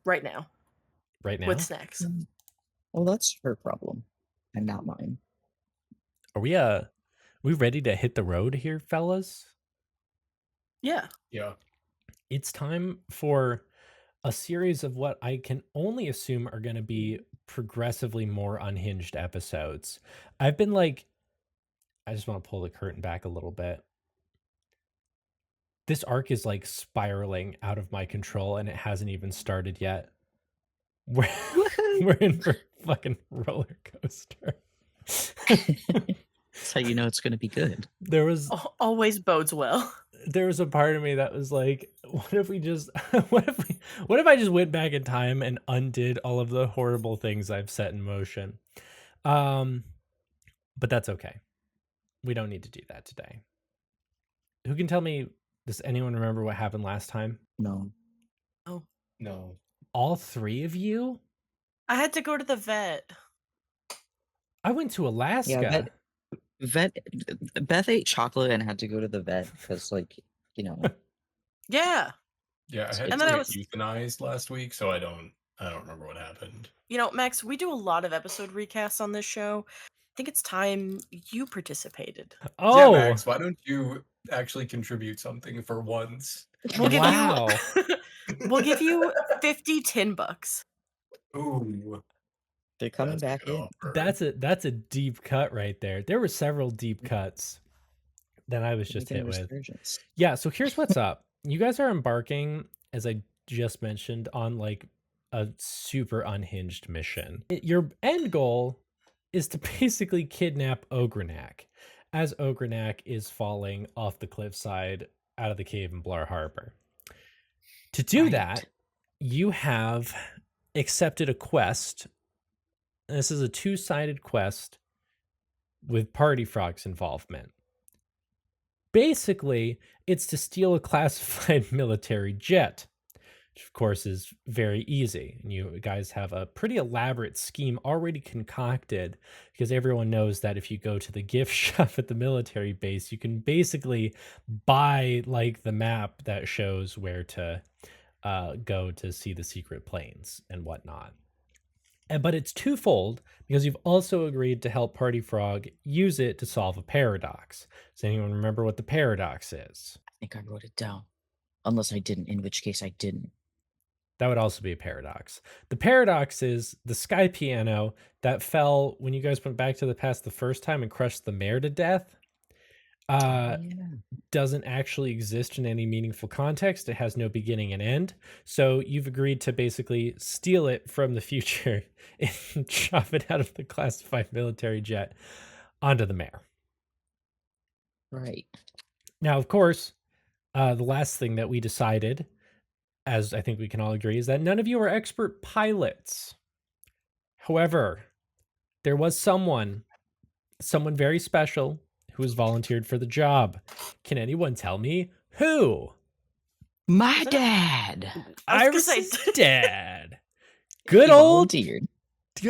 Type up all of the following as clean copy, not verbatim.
right now right with now. snacks. Mm. Well, that's her problem and not mine. Are we ready to hit the road here, fellas? Yeah. Yeah. It's time for a series of what I can only assume are going to be progressively more unhinged episodes. I've been like, I just want to pull the curtain back a little bit. This arc is like spiraling out of my control and it hasn't even started yet. We're, Woohoo! we're in for a fucking roller coaster. That's how you know it's going to be good. There was Always bodes well. there was a part of me that was like, what if we just what if I just went back in time and undid all of the horrible things I've set in motion? Um but that's okay. We don't need to do that today. Who can tell me, does anyone remember what happened last time? No. Oh, No. All three of you? I had to go to the vet. I went to Yeah, Alaska. Beth ate chocolate and had to go to the vet because, like, you know, Yeah. Yeah, I had And to then I get was, euthanized last week, so I don't remember what happened. Max, we do a lot of episode recasts on this show. I think it's time you participated. Yeah, Oh, Max, why don't you actually contribute something for once? We'll give wow. you we'll give you 50 tin bucks. Ooh, they're coming that's a back good in. offer. That's a deep cut right there. There were several deep cuts that I was They're just making hit a with. resurgence. Yeah, so here's what's up. You guys are embarking, as I just mentioned, on like a super unhinged mission. Your end goal is to basically kidnap Ogrenak as Ogrenak is falling off the cliffside out of the cave in Blar Harbor. To do Right. that, you have accepted a quest. This is a two-sided quest with Party Frog's involvement. Basically, it's to steal a classified military jet, which of course is very easy. And you guys have a pretty elaborate scheme already concocted because everyone knows that if you go to the gift shop at the military base, you can basically buy like the map that shows where to go to see the secret planes and whatnot. But it's twofold because you've also agreed to help Party Frog use it to solve a paradox. Does anyone remember what the paradox is? I think I wrote it down. Unless I didn't, in which case I didn't. That would also be a paradox. The paradox is the sky piano that fell when you guys went back to the past the first time and crushed the mayor to death. Yeah. Doesn't actually exist in any meaningful context. It has no beginning and end. So you've agreed to basically steal it from the future and chop it out of the classified military jet onto the mayor. Right. Now, of course, the last thing that we decided, as I think we can all agree, is that none of you are expert pilots. However, there was someone very special who was volunteered for the job. Can anyone tell me who? My dad. I was gonna Iris's say- dad. He Good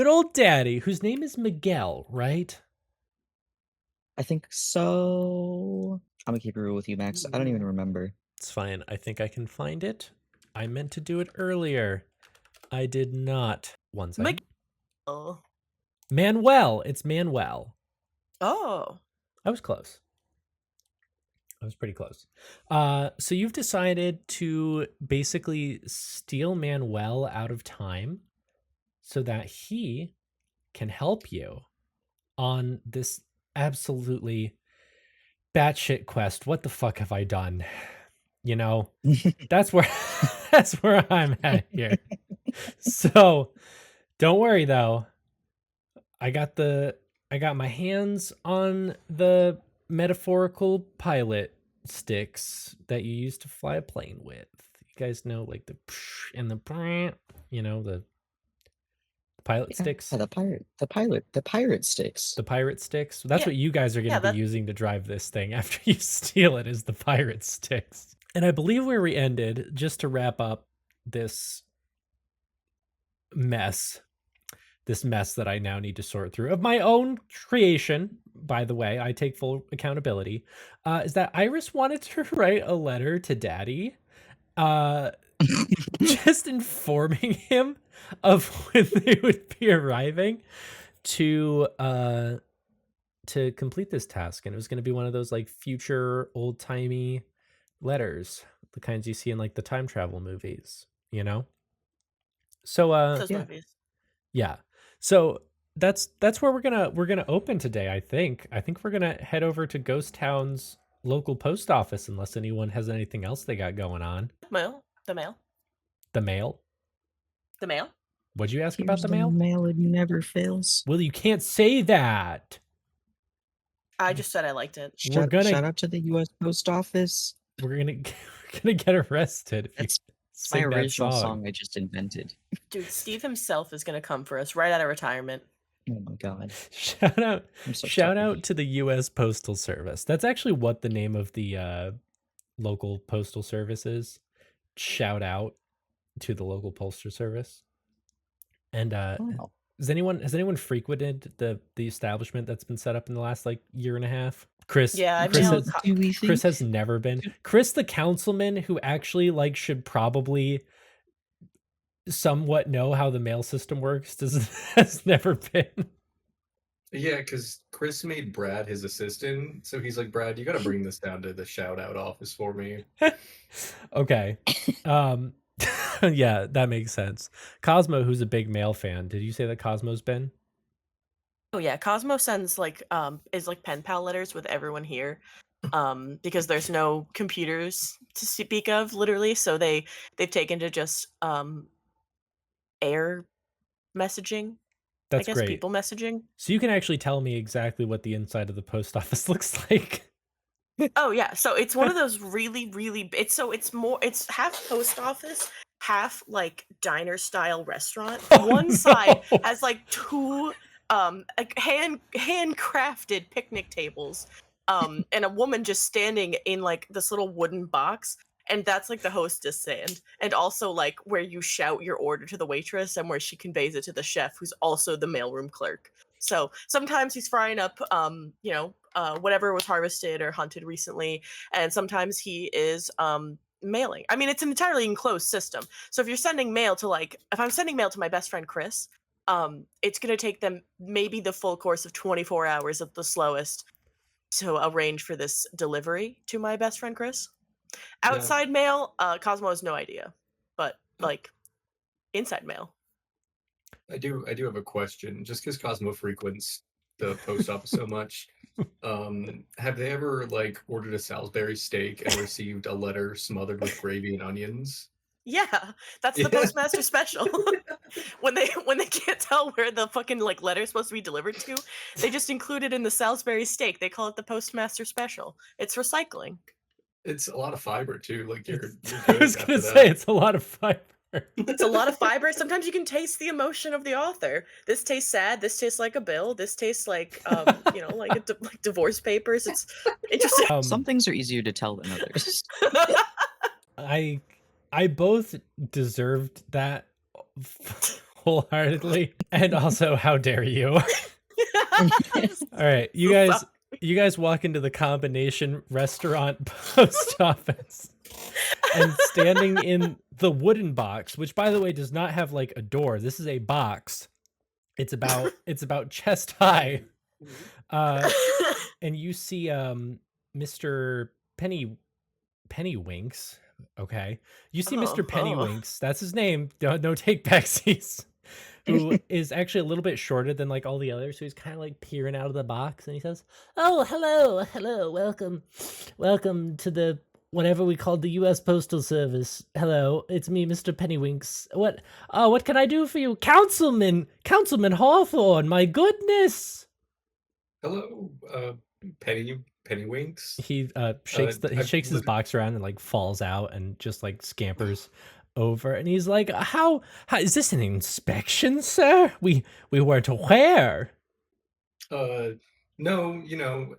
old daddy, whose name is Miguel, right? I think so. I'm gonna keep it real with you, Max. I don't even remember. It's fine. I think I can find it. I meant to do it earlier. I did not. One second. Oh. Manuel. It's Manuel. Oh. I was close. I was pretty close. So you've decided to basically steal Manuel out of time so that he can help you on this absolutely batshit quest. What the fuck have I done? You know, that's where that's where I'm at here. So don't worry though. I got my hands on the metaphorical pilot sticks that you use to fly a plane with. You guys know, like the psh and the, you know, the pilot sticks. Yeah, the pirate sticks. The pirate sticks. That's Yeah. what you guys are going to Yeah, be using to drive this thing after you steal it, is the pirate sticks. And I believe where we ended, just to wrap up this mess that I now need to sort through of my own creation, by the way, I take full accountability, is that Iris wanted to write a letter to Daddy, just informing him of when they would be arriving to complete this task, and it was going to be one of those like future old-timey letters, the kinds you see in like the time travel movies, you know? So Those Yeah. movies. yeah. So that's where we're gonna open today, I think. I think we're gonna head over to Ghost Town's local post office unless anyone has anything else they got going on. Mail. The mail. The mail? The mail. What'd you ask about Here's the the mail? mail, it never fails. Well, you can't say that. I just said I liked it. Shout out to the U.S. Post Office. We're gonna get arrested if That's you my sing that original song. song I just invented. Dude, Steve himself is gonna come for us right out of retirement. Oh my god. Shout out I'm so shout sorry. out to the US Postal Service. That's actually what the name of the local postal service is. Shout out to the local postal service. And Wow. has anyone frequented the establishment that's been set up in the last like year and a half? Chris Yeah, I Chris mailed has, Do we think? Chris has never been. Chris the councilman who actually like should probably somewhat know how the mail system works has never been. Yeah, because Chris made Brad his assistant, so he's like, Brad, you got to bring this down to the shout out office for me. Okay. Yeah, that makes sense. Cosmo, who's a big mail fan, did you say that Cosmo's been? Oh yeah, Cosmo sends like is like pen pal letters with everyone here. Because there's no computers to speak of, literally, so they've taken to just air messaging. That's I guess great. people messaging. So you can actually tell me exactly what the inside of the post office looks like. Oh yeah, so it's one of those really it's half post office, half like diner style restaurant. Oh, One side no. has like two like handcrafted picnic tables, and a woman just standing in like this little wooden box, and that's like the hostess stand, and also like where you shout your order to the waitress and where she conveys it to the chef, who's also the mailroom clerk. So sometimes he's frying up, whatever was harvested or hunted recently, and sometimes he is mailing. I mean, it's an entirely enclosed system. So if you're sending mail to if I'm sending mail to my best friend Chris, it's gonna take them maybe the full course of 24 hours at the slowest to arrange for this delivery to my best friend Chris. Outside mail, Cosmo has no idea, but like inside mail. I do have a question. Just because Cosmo frequents the post office so much, have they ever like ordered a Salisbury steak and received a letter smothered with gravy and onions? Yeah, that's the Yeah. postmaster special. when they can't tell where the fucking like letter's supposed to be delivered to, they just include it in the Salisbury steak. They call it the postmaster special. It's recycling. It's a lot of fiber too. Like you're I good was after gonna that. say it's a lot of fiber. It's a lot of fiber. Sometimes you can taste the emotion of the author. This tastes sad. This tastes like a bill. This tastes like like like divorce papers. It's interesting. Some things are easier to tell than others. I both deserved that wholeheartedly, and also how dare you. All right, you guys walk into the combination restaurant post office, and standing in the wooden box, which by the way does not have like a door. This is a box. It's about chest high. And you see Mr. Pennywinks. Okay. You see Mr. Pennywinks. That's his name. No take backsies. Who is actually a little bit shorter than like all the others. So he's kind of like peering out of the box, and he says, "Oh, hello, welcome to the whatever we called the U.S. Postal Service. Hello, it's me, Mr. Pennywinks. What can I do for you, Councilman Hawthorne? My goodness." Hello, Pennywinks. He shakes I shakes his was- box around and like falls out and just like scampers over, and he's like, how is this an inspection, sir? We weren't aware. No,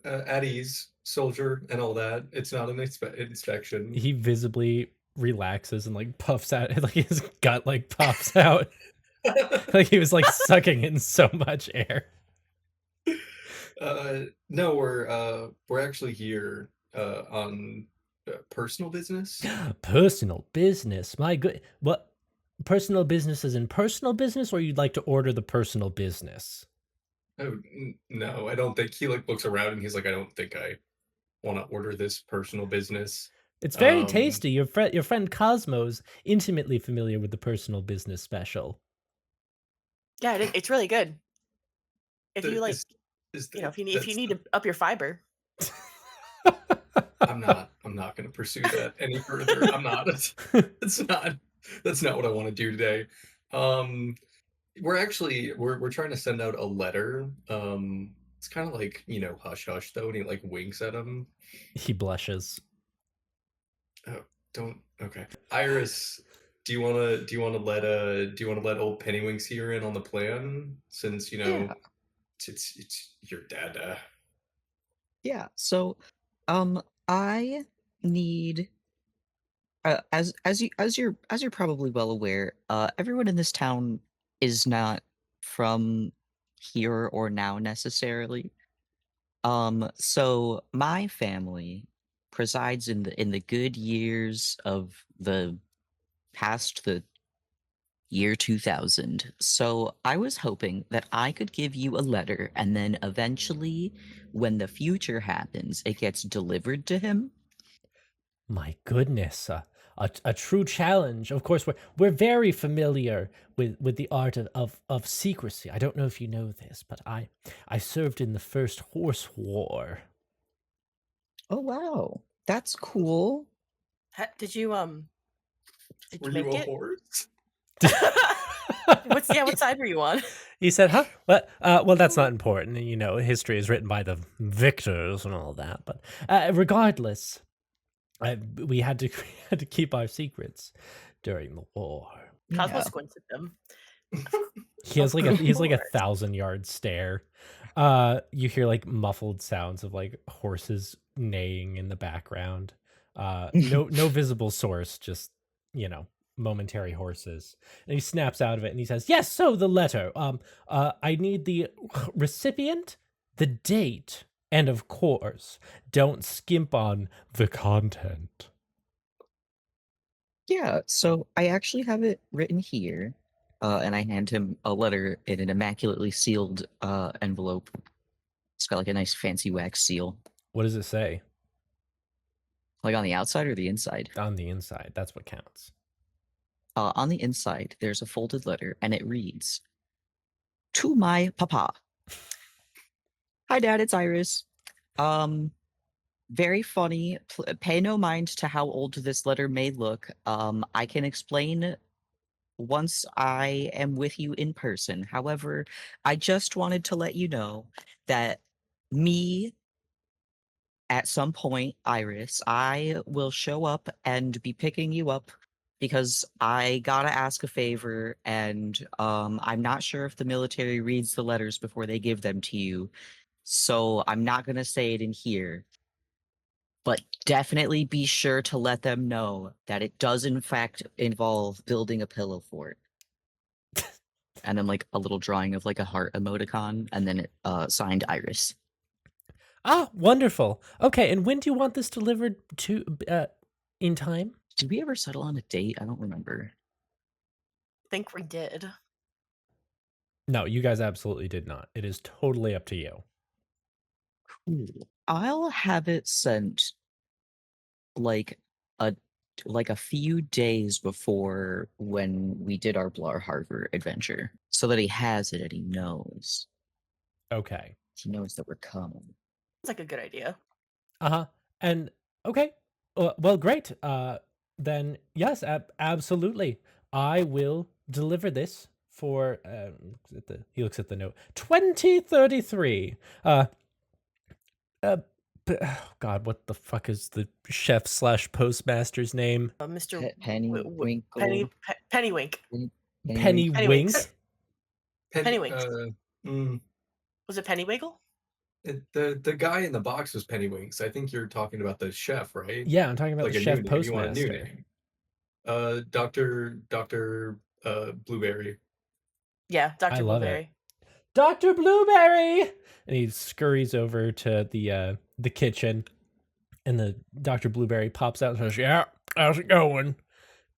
at ease, soldier, and all that. It's not an inspection. He visibly relaxes and like puffs out, like his gut like pops out. Like he was like sucking in so much air. No, we're actually here on personal business. Personal business. My good. What? Personal business is in personal business, or you'd like to order the personal business? Oh no, I don't think he like looks around and he's like, I don't think I want to order this personal business. It's very Um, tasty. Your friend Cosmo's intimately familiar with the personal business special. Yeah, it's really good. If you the, like, is you know, that if you that's need the to up your fiber. I'm not going to pursue that any further. I'm not. It's not. That's not what I want to do today. Um, we're trying to send out a letter. It's kind of like hush hush though, and he like winks at him. He blushes. Oh, don't. Okay, Iris, do you want to let old Pennywinks here in on the plan since Yeah, it's your dad. yeah. So, I need as you're probably well aware, everyone in this town is not from here or now necessarily. So my family presides in the good years of the past the year 2000. So I was hoping that I could give you a letter and then eventually when the future happens, it gets delivered to him. My goodness, a true challenge. Of course, we're very familiar with the art of secrecy. I don't know if you know this, but I served in the first horse war. Oh wow. That's cool. Did you Were you make a it? horse? What side were you on? He said, "Huh? What? Well, that's not important. You know, history is written by the victors and all that. But regardless, we had to had to keep our secrets during the war. Cosmo Yeah. squints at them. He has like a Of he's like a course. 1,000-yard stare. You hear like muffled sounds of like horses neighing in the background. No visible source, just momentary horses. And he snaps out of it and he says, "Yes, so the letter. I need the recipient, the date, and of course, don't skimp on the content." Yeah, so I actually have it written here, and I hand him a letter in an immaculately sealed envelope. It's got like a nice fancy wax seal. What does it say Like on the outside or the inside? on the inside? That's what counts. On the inside, there's a folded letter, and it reads, "To my papa. Hi, Dad. It's Iris. Um, very funny. Pay no mind to how old this letter may look. I can explain once I am with you in person. However, I just wanted to let you know that me at some point, Iris, I will show up and be picking you up because I gotta ask a favor, and I'm not sure if the military reads the letters before they give them to you, so I'm not gonna say it in here. But definitely be sure to let them know that it does in fact involve building a pillow fort. And then like a little drawing of like a heart emoticon, and then it signed Iris. Ah, wonderful. Okay, and when do you want this delivered to in time? Did we ever settle on a date? I don't remember. Think we did. No, you guys absolutely did not. It is totally up to you. Cool. I'll have it sent like a like a few days before when we did our Blar Harbor adventure, so that he has it and he knows. Okay. He knows that we're coming. It's like a good idea. Uh-huh. And okay. Well, great. Then yes, absolutely. I will deliver this for he looks at the note. 2033. Uh God, what the fuck is the chef slash postmaster's name? Mr. Penny Penny Winkle. Pennywink. Penny Winkle. Wink. Pennywinks. Pennywinks. Mm, Was it Pennywiggle? the guy in the box was Pennywinks. I think you're talking about the chef, right? Yeah, I'm talking about Like the a chef new name. You want a new postmaster. name? Doctor Blueberry. Yeah, I Dr. love it. Blueberry. Dr. Blueberry! And he scurries over to the kitchen And the Dr. Blueberry pops out and says, "Yeah, how's it going?"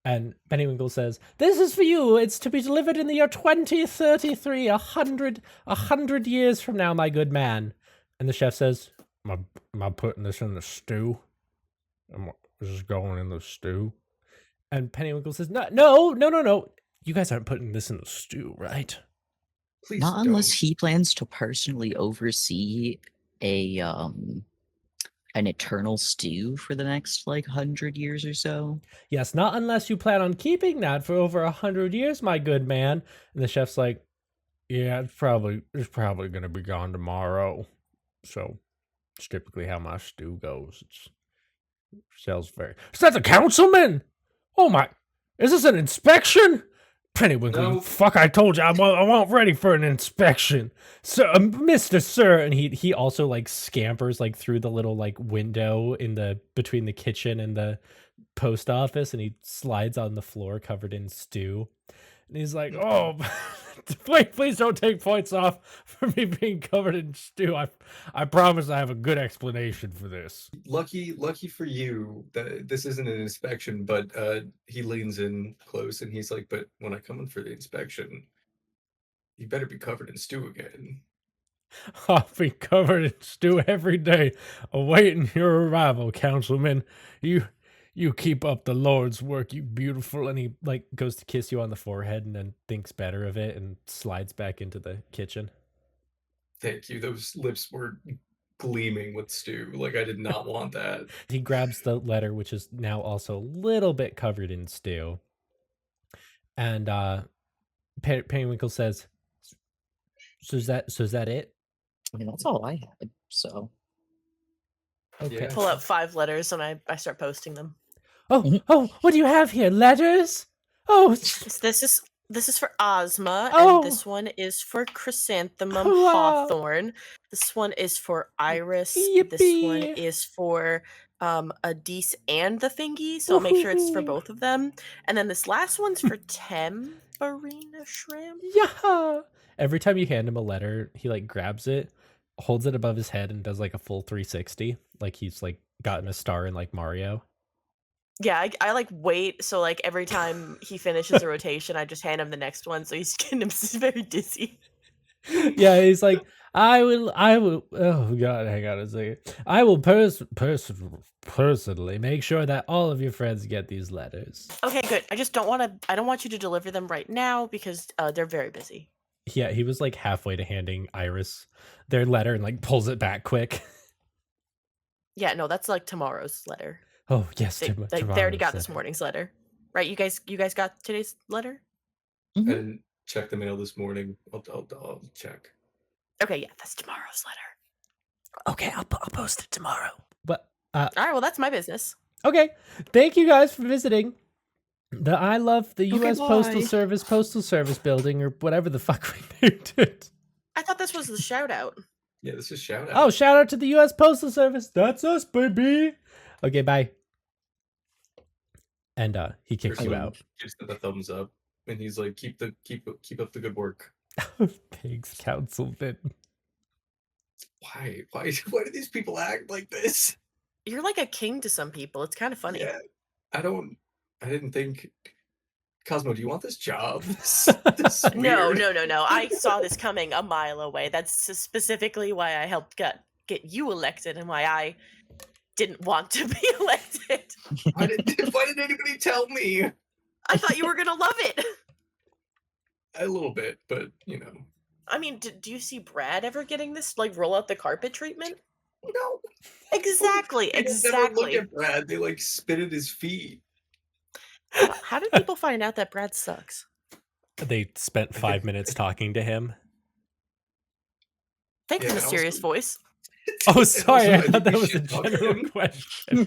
And Pennywinkle says, "This is for you. It's to be delivered in the year 2033, 100 years from now, my good man." And the chef says, Am I putting this in the stew? Is this going in the stew?" And Pennywinkle says, No. You guys aren't putting this in the stew, right? Please Not don't. unless he plans to personally oversee a an eternal stew for the next like 100 years or so. Yes, not unless you plan on keeping that for over 100 years, my good man. And the chef's like, "Yeah, it's probably gonna be gone tomorrow. So it's typically how my stew goes. It sells very." Is that the councilman? Oh my! Is this an inspection? Pennywinkle, you No. fuck! I told you I wasn't ready for an inspection, sir, Mr. Sir. And he also like scampers like through the little like window in the between the kitchen and the post office, and he slides on the floor covered in stew. And he's like, "Oh, please don't take points off for me being covered in stew. I promise I have a good explanation for this." Lucky for you that this isn't an inspection, but he leans in close and he's like, "But when I come in for the inspection, you better be covered in stew again." "I'll be covered in stew every day, awaiting your arrival, councilman. You keep up the Lord's work, you beautiful." And he like goes to kiss you on the forehead and then thinks better of it and slides back into the kitchen. Thank you. Those lips were gleaming with stew. Like I did not want that. He grabs the letter, which is now also a little bit covered in stew. And Pennywinkle says, So is that it? I mean, that's all I had. So Okay. Yeah. Pull out 5 letters and I start posting them. Oh, what do you have here? Letters? Oh, So this is for Ozma, Oh. and this one is for Chrysanthemum Wow. Hawthorne. This one is for Iris. This one Yippee. is for Adise and the Thingy, so I'll make sure it's for Woohoo. both of them. And then this last one's for Temperina Shrimp. Yeah. Every time you hand him a letter, he like grabs it, holds it above his head, and does like a full 360, like he's like gotten a star in like Mario. Yeah, I like wait, so like every time he finishes a rotation, I just hand him the next one, so he's getting very dizzy. Yeah, he's like, I will. Oh God, hang on a second. I will personally make sure that all of your friends get these letters. Okay, good. I don't want you to deliver them right now because they're very busy. Yeah, he was like halfway to handing Iris their letter and like pulls it back quick. Yeah, no, that's like tomorrow's letter. Oh yes, They already got this morning's letter, right? You guys got today's letter? I mhm. didn't check the mail this morning. I'll check. Okay, yeah, that's tomorrow's letter. Okay, I'll post it tomorrow. But All right, well, that's my business. okay, thank you guys for visiting the I Love the Okay, U.S. Postal bye. Service building, or whatever the fuck we named it. I thought this was the shout out. Yeah, this is shout out. Oh, shout out to the U.S. Postal Service. That's us, baby. Okay, bye. And he kicks you out. Gives it a thumbs up, and he's like, "Keep up the good work." Pigs councilman. Why do these people act like this? You're like a king to some people. It's kind of funny. Yeah, I didn't think. Cosmo, do you want this job? This is No, weird. no. I saw this coming a mile away. That's specifically why I helped get you elected and why I didn't want to be elected. Why didn't anybody tell me? I thought you were gonna love it. A little bit, but you know. I mean, do you see Brad ever getting this like roll out the carpet treatment? No. Exactly, They just never look exactly. at Brad. They like spit at his feet. How did people find out that Brad sucks? They spent 5 minutes talking to him. Thanks, Yeah, and mysterious also- voice. Oh, And sorry. also, I thought think that we was a should talk to general him. question.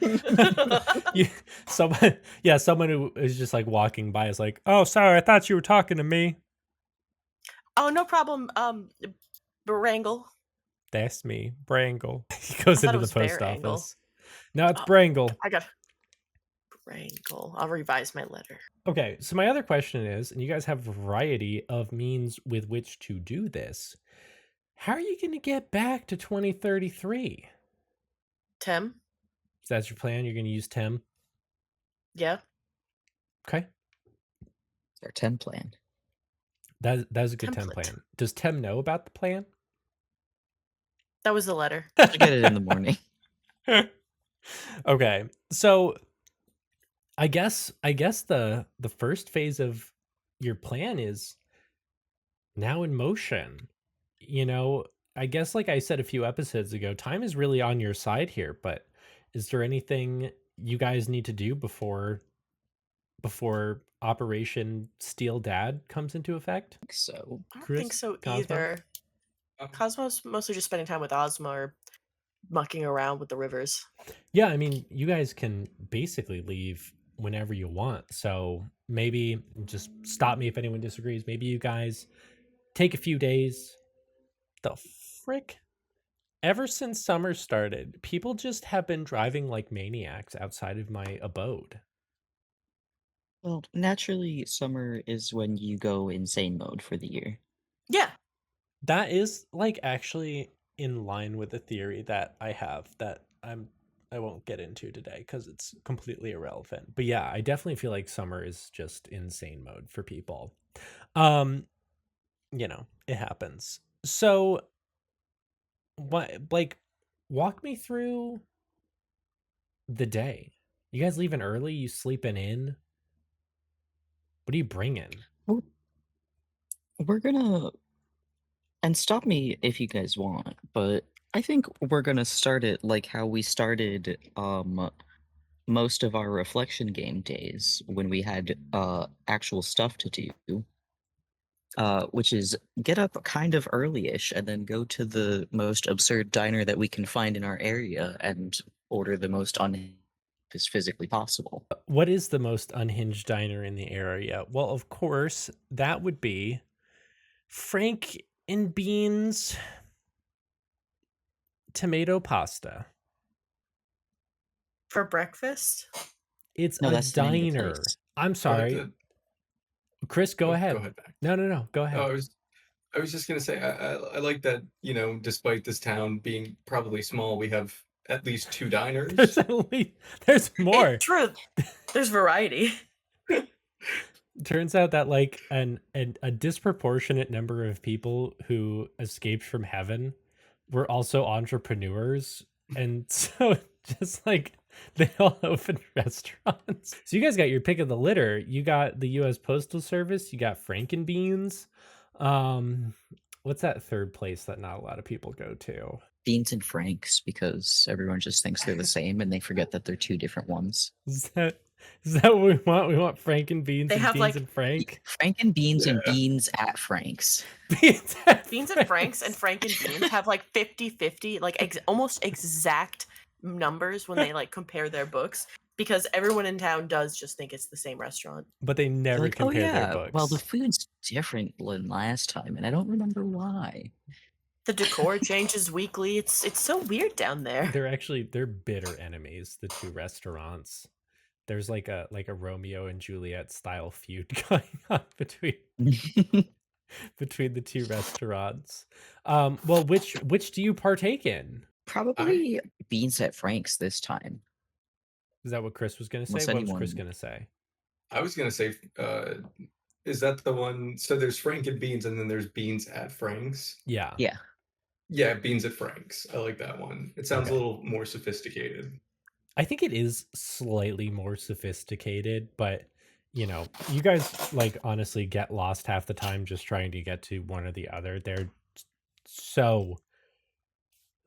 Someone who is just like walking by is like, "Oh, sorry, I thought you were talking to me." Oh, no problem. Barangle. That's me, Brangle. He goes I thought into it the was post Barangle. office. No, it's Oh. Brangle. I got Barangle. I'll revise my letter. Okay, so my other question is, and you guys have a variety of means with which to do this. How are you going to get back to 2033? Tim? So that's your plan? You're going to use Tem? Yeah. Okay. Our 10 plan. That's a good Tem Template. plan. Does Tem know about the plan? That was the letter. I'll get it in the morning. Okay. So I guess the first phase of your plan is now in motion. You know, I guess like I said a few episodes ago, time is really on your side here, but is there anything you guys need to do before Operation Steel Dad comes into effect? So I don't Chris, think so Cosmo? either. Um, Cosmo's mostly just spending time with Ozma or mucking around with the rivers. Yeah, I mean, you guys can basically leave whenever you want. So maybe just stop me if anyone disagrees. Maybe you guys take a few days. The frick? Ever since summer started, people just have been driving like maniacs outside of my abode. well, naturally, summer is when you go insane mode for the year. Yeah. That is like actually in line with the theory that I have that I won't get into today because it's completely irrelevant. But yeah, I definitely feel like summer is just insane mode for people. You know, it happens. So what, like, walk me through the day. You guys leaving early? You sleeping in? What are you bringing? Oh, we're gonna, and stop me if you guys want, but I think we're gonna start it like how we started most of our reflection game days when we had actual stuff to do. Which is get up kind of early-ish and then go to the most absurd diner that we can find in our area and order the most as physically possible. What is the most unhinged diner in the area? Well, of course, that would be Frank and Beans tomato pasta. For breakfast? It's No, a that's the name of the diner. place. I'm I sorry. like Chris, go Go ahead. ahead, Mac. No. Go Oh, ahead. I was just gonna say I like that, you know, despite this town being probably small, we have at least 2 There's diners. at least, there's more. It's true. There's variety. Turns out that like a disproportionate number of people who escaped from heaven were also entrepreneurs, and so just like they all opened restaurants. So you guys got your pick of the litter. You got the U.S. Postal Service. You got Frankenbeans. What's that third place that not a lot of people go to? Beans and Franks, because everyone just thinks they're the same and they forget that they're 2 different ones. Is that what we want? We want Frankenbeans They and have, Beans like- and Frank. Frank and Beans and Yeah. Beans at Frank's. Beans Beans and Franks and Frank and Beans have like 50-50, like almost exact numbers when they like compare their books because everyone in town does just think it's the same restaurant. But they never Like, oh compare their yeah, books. well the food's different than last time, and I don't remember why. The decor changes weekly. It's so weird down there. They're bitter enemies, the two restaurants. There's like a Romeo and Juliet style feud going on between the two restaurants. Well, which do you partake in? Probably Beans at Frank's this time. Is that what Chris was gonna say? Unless What was Chris anyone- gonna say? I was gonna say, is that the one? So there's Frank and Beans, and then there's Beans at Frank's. Yeah. Yeah. Yeah, Beans at Frank's. I like that one. It sounds Okay. a little more sophisticated. I think it is slightly more sophisticated, but you know, you guys like honestly get lost half the time just trying to get to one or the other. They're so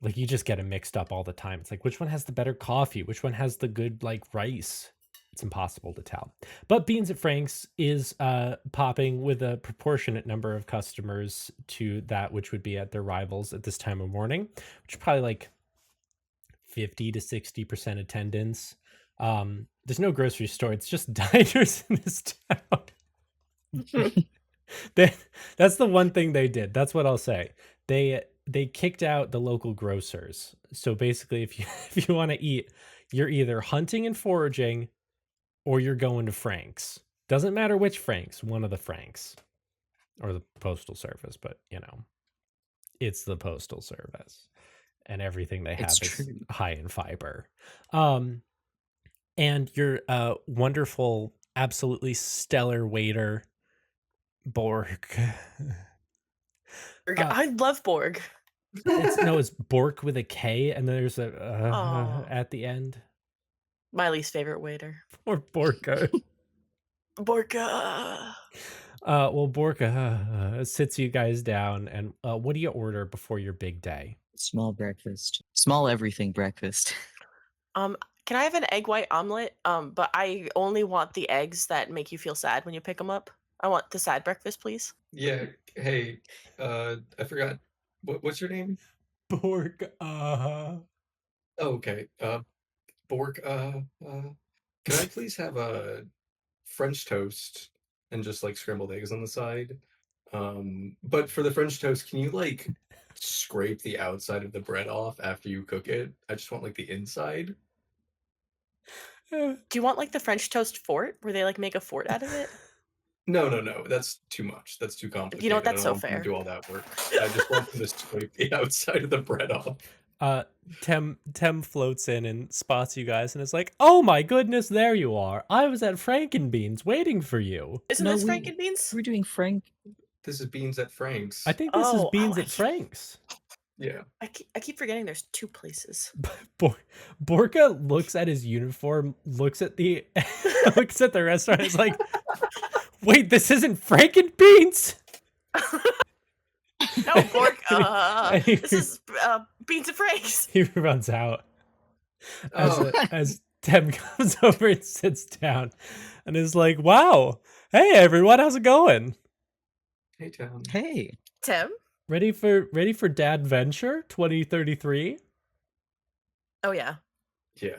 like you just get them mixed up all the time. It's like which one has the better coffee? Which one has the good like rice? It's impossible to tell. But Beans at Frank's is popping with a proportionate number of customers to that which would be at their rivals at this time of morning, which is probably like 50 to 60% attendance. There's no grocery store. It's just diners in this town. That's the one thing they did. That's what I'll say. They kicked out the local grocers. So basically, if you want to eat, you're either hunting and foraging, or you're going to Frank's. Doesn't matter which Frank's. One of the Frank's, or the Postal Service. But you know, it's the Postal Service. and everything they It's have is true. high in fiber. And your wonderful, absolutely stellar waiter, Borg. I love Borg. It's Bork with a K, and then there's a Aw. at the end. My least favorite waiter. Or Borka. Borka. Well, Borka sits you guys down, and what do you order before your big day? Small breakfast. Small everything breakfast. Can I have an egg white omelet? But I only want the eggs that make you feel sad when you pick them up. I want the sad breakfast, please. Yeah. Hey, I forgot. What's your name? Bork. Oh, okay. Bork. Can I please have a French toast and just like scrambled eggs on the side? But for the French toast, can you like scrape the outside of the bread off after you cook it? I just want like the inside. Do you want like the French toast fort, where they like make a fort out of it? No, no, no. That's too much. That's too complicated. You know what? I That's don't so want them to fair. do all that work. I just want them to scrape the outside of the bread off. Tem floats in and spots you guys, and is like, "Oh my goodness, there you are! I was at Frankenbeans waiting for you." Isn't No, this we- Frankenbeans? We're doing Frank. This is Beans at Frank's. I think this is Oh, Beans I at keep- Frank's. Yeah. I keep forgetting there's two places. Borka looks at his uniform, looks at the looks at the restaurant, and is like, "Wait, this isn't Frankenbeans?" No, Bork. And he- This is Beans and Franks. He runs out as, Oh. as Tem comes over and sits down and is like, "Wow, hey everyone, how's it going? Hey, Tom. Hey. Tim. Ready for Dad Venture 2033? Oh yeah. Yeah.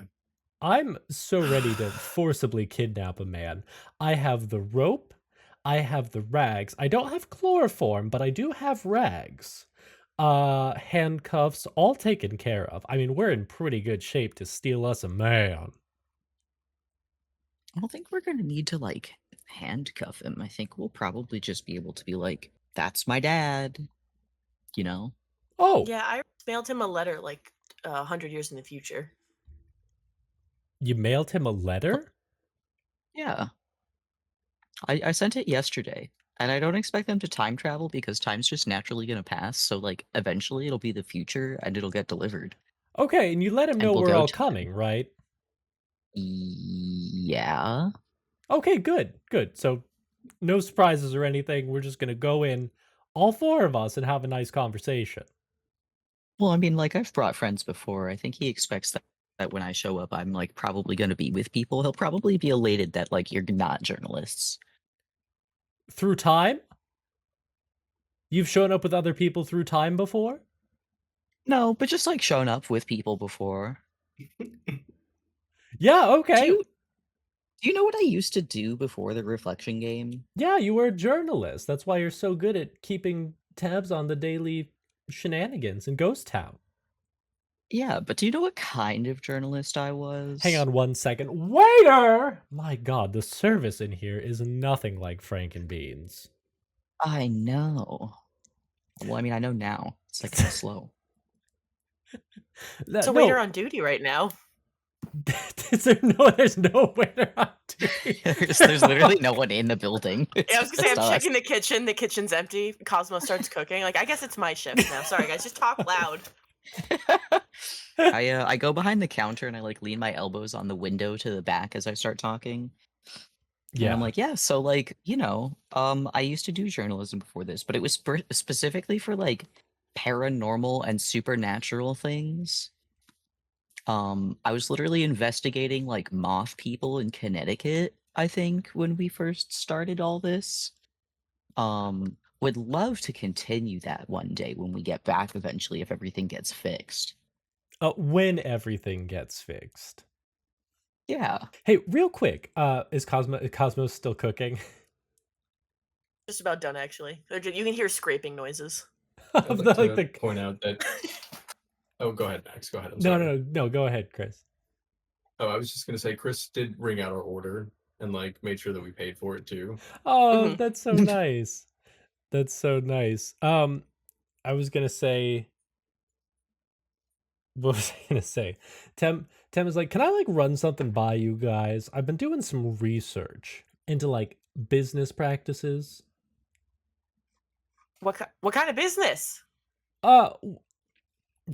I'm so ready to forcibly kidnap a man. I have the rope, I have the rags. I don't have chloroform, but I do have rags. Handcuffs, all taken care of. I mean, we're in pretty good shape to steal us a man." I don't think we're gonna need to like handcuff him. I think we'll probably just be able to be like, "That's my dad," you know. Oh, Yeah, I mailed him a letter like 100 years in the future. you mailed him a letter? Yeah. I sent it yesterday, and I don't expect them to time travel because time's just naturally gonna pass. So like, eventually it'll be the future and it'll get delivered. Okay, and you let him And know we'll we're go all to coming, right? Yeah. Okay, good. So no surprises or anything. We're just gonna go in, all four of us, and have a nice conversation. Well, I mean, like I've brought friends before. I think he expects that when I show up, I'm like probably gonna be with people. He'll probably be elated that like you're not journalists. Through time? You've shown up with other people through time before? No, but just like shown up with people before. Yeah, okay. Do you know what I used to do before the reflection game? Yeah, you were a journalist. That's why you're so good at keeping tabs on the daily shenanigans in Ghost Town. Yeah, but do you know what kind of journalist I was? Hang on 1 second. Waiter! My god, the service in here is nothing like Frankenbeans. I know. Well, I mean, I know now. It's like kinda slow. It's a waiter on duty right now. There's no waiter on duty. There's literally no one in the building. Yeah, I was gonna say, I'm Just us. checking the kitchen. The kitchen's empty. Cosmo starts cooking. Like, I guess it's my shift now. Sorry, guys. Just talk loud. I go behind the counter and I like lean my elbows on the window to the back as I start talking. And Yeah. I'm like, yeah, so like, I used to do journalism before this, but it was specifically for like paranormal and supernatural things. I was literally investigating like moth people in Connecticut, I think, when we first started all this. Would love to continue that one day when we get back eventually if everything gets fixed. When everything gets fixed. Yeah. Hey, real quick, is Cosmos still cooking? Just about done, actually. You can hear scraping noises. I'd Of like the, to like the... point out that. Oh, go ahead, Max. Go ahead. I'm No, sorry. no, go ahead, Chris. Oh, I was just gonna say, Chris did ring out our order and like made sure that we paid for it too. Oh, Mhm. that's so nice. That's so nice. I was gonna say, what was I gonna say? Tem is like, can I like run something by you guys? I've been doing some research into like business practices. What kind of business? W-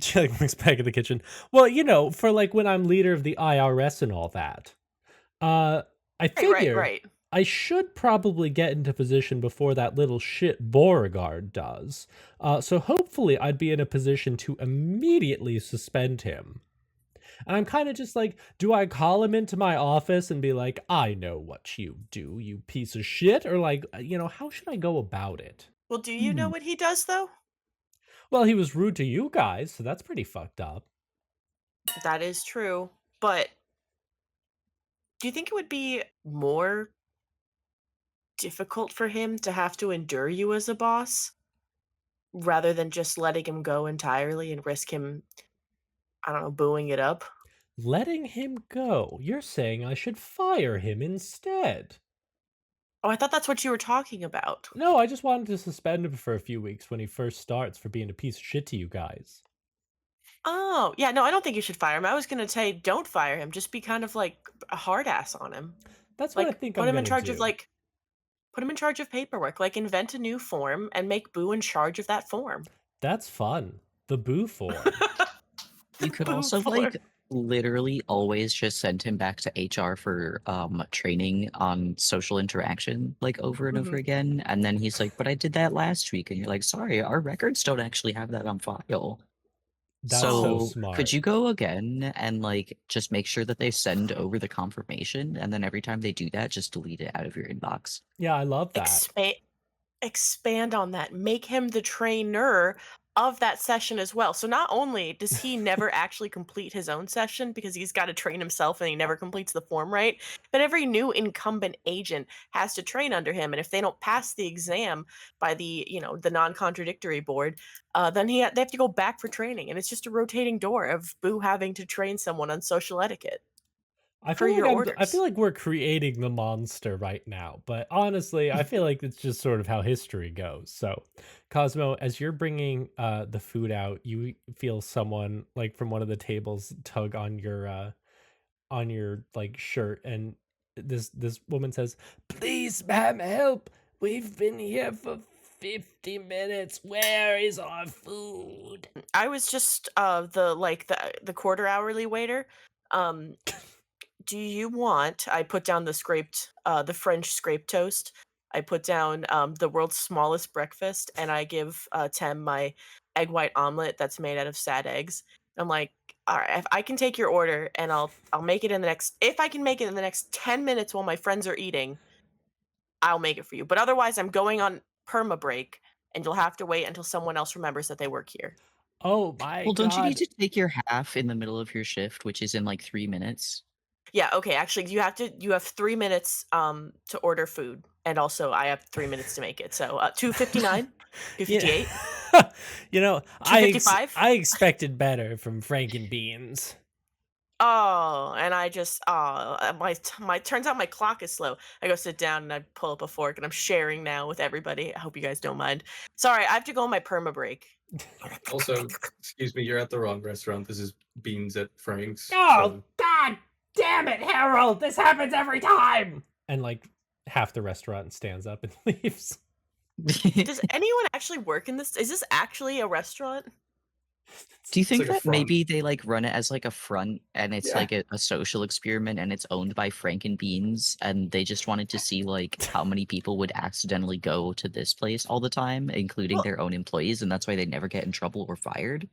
she like looks back at the kitchen. Well, you know, for like when I'm leader of the IRS and all that. I Right, figure right. I should probably get into position before that little shit Beauregard does. So hopefully I'd be in a position to immediately suspend him. And I'm kind of just like, do I call him into my office and be like, I know what you do, you piece of shit? Or like, you know, how should I go about it? Well, do you know what he does though? Well, he was rude to you guys, so that's pretty fucked up. That is true. But do you think it would be more difficult for him to have to endure you as a boss rather than just letting him go entirely and risk him, I don't know, booing it up? Letting him go. You're saying I should fire him instead. Oh, I thought that's what you were talking about. No, I just wanted to suspend him for a few weeks when he first starts for being a piece of shit to you guys. Oh, yeah, no, I don't think you should fire him. I was gonna say don't fire him. Just be kind of like a hard ass on him. That's what I Like think put I'm him in gonna charge of do. put him in charge of paperwork. Like invent a new form and make Boo in charge of that form. That's fun. The boo form. You could Boo also form. like literally always just send him back to HR for training on social interaction like over and over Mhm. again. And then he's like, but I did that last week. And you're like, sorry, our records don't actually have that on file. That's so So could smart. you go again and like just make sure that they send over the confirmation and then every time they do that, just delete it out of your inbox? Yeah, I love that. Expand on that. Make him the trainer of that session as well. So not only does he never actually complete his own session because he's got to train himself and he never completes the form right, but every new incumbent agent has to train under him. And if they don't pass the exam by the non-contradictory board, then they have to go back for training. And it's just a rotating door of Boo having to train someone on social etiquette I per feel like your I feel orders. like we're creating the monster right now, but honestly, I feel like it's just sort of how history goes. So, Cosmo, as you're bringing the food out, you feel someone like from one of the tables tug on your like shirt, and this woman says, "Please, ma'am, help! We've been here for 50 minutes. Where is our food?" I was just the quarter hourly waiter. Um, do you want? I put down the French scraped toast. I put down the world's smallest breakfast, and I give Tem my egg white omelet that's made out of sad eggs. I'm like, all right, if I can take your order, and I'll make it in the next. If I can make it in the next 10 minutes while my friends are eating, I'll make it for you. But otherwise, I'm going on perma break, and you'll have to wait until someone else remembers that they work here. Oh my Well, don't you need god. to take your half in the middle of your shift, which is in like 3 minutes? Yeah, okay, actually, you have 3 minutes, to order food, and also I have 3 minutes to make it, so, 2:59, Yeah. 2:58, You know, 2:55. I expected better from Franken Beans. Oh, and I just my turns out my clock is slow. I go sit down and I pull up a fork, and I'm sharing now with everybody. I hope you guys don't mind. Sorry, I have to go on my perma break. Also, excuse me, you're at the wrong restaurant. This is Beans at Frank's. Oh, So god damn it, Harold! This happens every time! And like half the restaurant stands up and leaves. Does anyone actually work in this? Is this actually a restaurant? Do you it's think like a that front. maybe they like run it as like a front and it's Yeah. like a social experiment and it's owned by Franken Beans and they just wanted to see like how many people would accidentally go to this place all the time, including Well- their own employees, and that's why they never get in trouble or fired?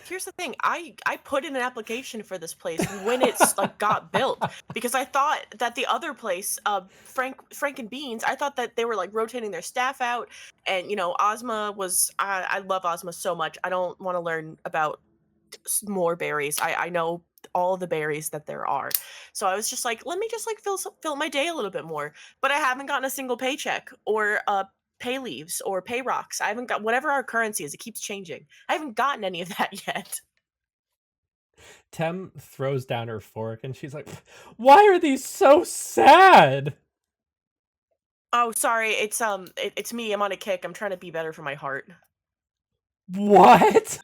Here's the thing. I put in an application for this place when it's like got built because I thought that the other place, Frank and Beans, I thought that they were like rotating their staff out, and Ozma was. I love Ozma so much. I don't want to learn about more berries. I know all the berries that there are, so I was just like, let me just like fill my day a little bit more. But I haven't gotten a single paycheck or pay leaves or pay rocks. I haven't got whatever our currency is. It keeps changing. I haven't gotten any of that yet. Tem throws down her fork and she's like, "Why are these so sad?" Oh, sorry. It's me. I'm on a kick. I'm trying to be better for my heart. What?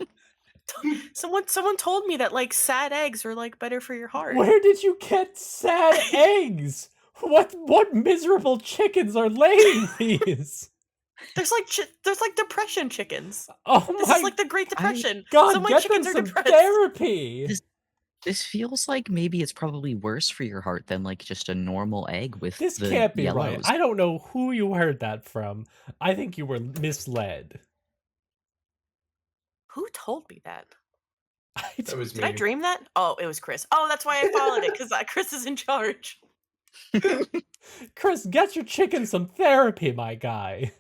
Someone told me that like sad eggs are like better for your heart. Where did you get sad eggs? What miserable chickens are laying these? There's like depression chickens. Oh This my is like the Great Depression. god, so my get them chickens are some depressed. therapy. This feels like maybe it's probably worse for your heart than like just a normal egg with This the can't be yellows. right. I don't know who you heard that from. I think you were misled. Who told me that? That was Did me. I dream that? Oh, it was Chris. Oh, that's why I followed it, because Chris is in charge. Chris, get your chicken some therapy, my guy.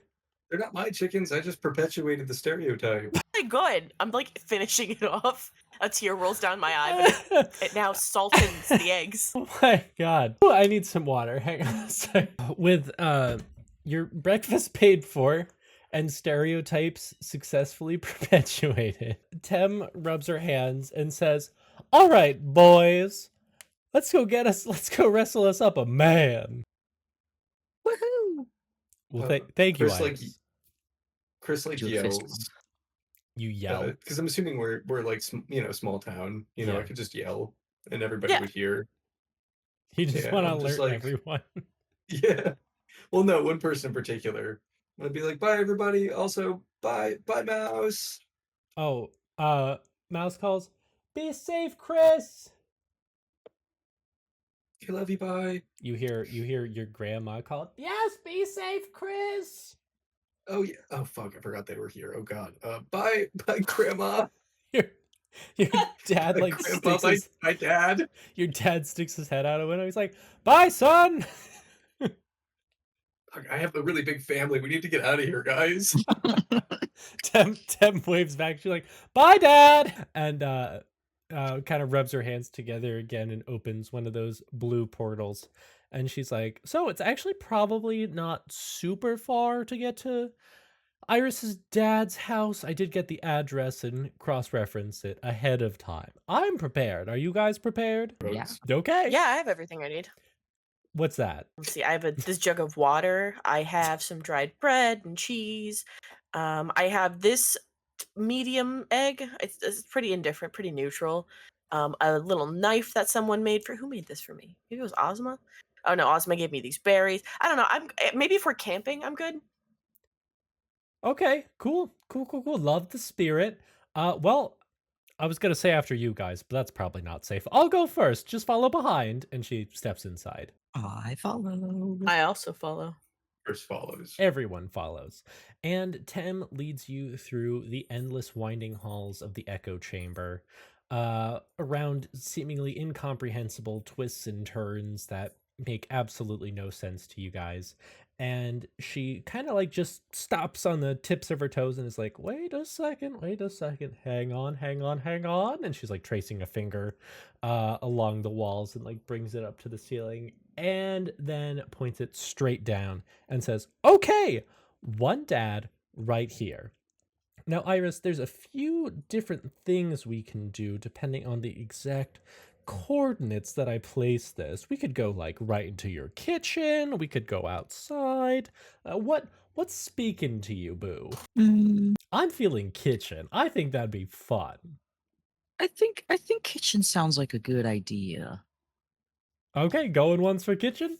They're not my chickens. I just perpetuated the stereotype. Really good. I'm like finishing it off. A tear rolls down my eye, but it now saltens the eggs. Oh my god. Ooh, I need some water. Hang on a sec. With your breakfast paid for and stereotypes successfully perpetuated, Tem rubs her hands and says, "All right, boys. Let's go wrestle us up a man." Woohoo! Well, thank you, Chris, like, Iris. Chris like Do a fist yells You yell. because I'm assuming we're like small town. You know, Yeah. I could just yell and everybody Yeah. would hear. You just Yeah, want to I'm just alert like- everyone. Yeah. Well, no, one person in particular. I'd be like, "Bye, everybody." Also, bye, Mouse. Oh, Mouse calls, "Be safe, Chris." I love you. Bye. You hear your grandma call, "Yes, be safe, Chris." Oh yeah. Oh fuck, I forgot they were here. Oh god. Bye, Grandma. Your dad like Grandpa, sticks his, my dad. your dad sticks his head out a window. He's like, "Bye, son." Fuck, I have a really big family. We need to get out of here, guys. Tem waves back. She's like, "Bye, Dad," and kind of rubs her hands together again and opens one of those blue portals. And she's like, "So it's actually probably not super far to get to Iris's dad's house. I did get the address and cross-reference it ahead of time. I'm prepared. Are you guys prepared?" Yeah. Okay. Yeah, I have everything I need. What's that? Let's see. I have this jug of water. I have some dried bread and cheese. I have this medium egg. It's pretty indifferent, pretty neutral. A little knife that someone made for. Who made this for me? Maybe it was Ozma. Oh no, Ozma gave me these berries. I don't know. Maybe if we're camping, I'm good. Okay, cool. Love the spirit. Well, I was gonna say after you guys, but that's probably not safe. I'll go first. Just follow behind. And she steps inside. I follow. I also follow. First follows. Everyone follows. And Tem leads you through the endless winding halls of the echo chamber, around seemingly incomprehensible twists and turns that make absolutely no sense to you guys. And she kind of like just stops on the tips of her toes and is like, wait a second, hang on. And she's like tracing a finger along the walls and like brings it up to the ceiling and then points it straight down and says, "Okay, one dad right here." Now, Iris, there's a few different things we can do depending on the exact coordinates that I place this. We could go like right into your kitchen. We could go outside. What's speaking to you, Boo? Mm, I'm feeling kitchen. I think that'd be fun. I think kitchen sounds like a good idea. Okay, going once for kitchen,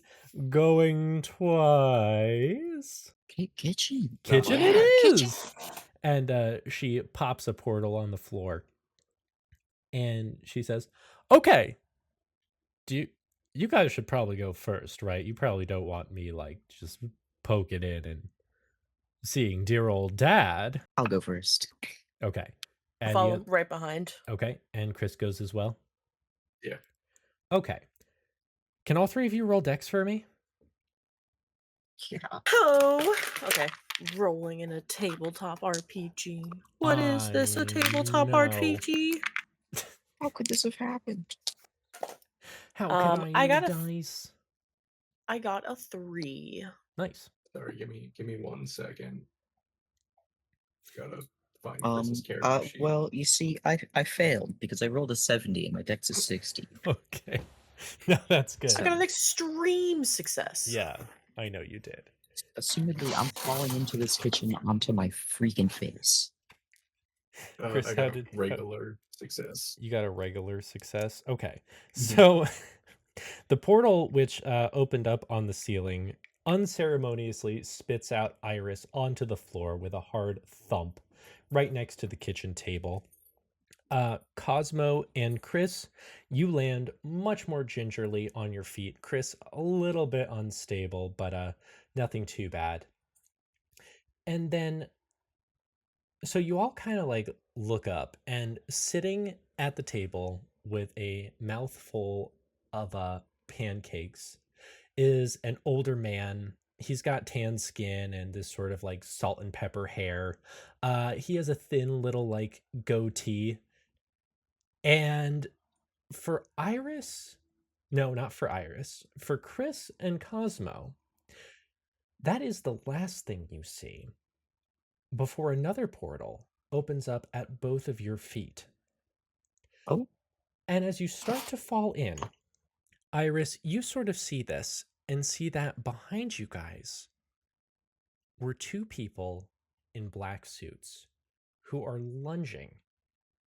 going twice. Kitchen. Kitchen Yeah, it kitchen. is. And she pops a portal on the floor. And she says, "Okay, you guys should probably go first, right? You probably don't want me like just poking in and seeing dear old dad." I'll go first. Okay. I'll And follow right behind. okay, and Chris goes as well. Yeah. Okay. Can all three of you roll dex for me? Yeah. Oh, okay. Rolling in a tabletop RPG. What is this? I A tabletop know. RPG? How could this have happened? How can I I need got a dice? I got a 3. Nice. Sorry, give me 1 second. Gotta find Chris's character sheet. Well, you see, I failed because I rolled a 70 and my dex is 60. Okay. No, that's good. I got an extreme success. Yeah, I know you did. Assumedly, I'm falling into this kitchen onto my freaking face. Chris, I how got a did regular success. you got a regular success? Okay. Mhm. So the portal which opened up on the ceiling unceremoniously spits out Iris onto the floor with a hard thump right next to the kitchen table. Cosmo and Chris, you land much more gingerly on your feet. Chris, a little bit unstable, but nothing too bad. And then, so you all kind of like look up, and sitting at the table with a mouthful of pancakes is an older man. He's got tan skin and this sort of like salt and pepper hair. He has a thin little like goatee. And for Iris, no, not for Iris, for Chris and Cosmo, that is the last thing you see before another portal opens up at both of your feet. Oh. And as you start to fall in, Iris, you sort of see this and see that behind you guys were two people in black suits who are lunging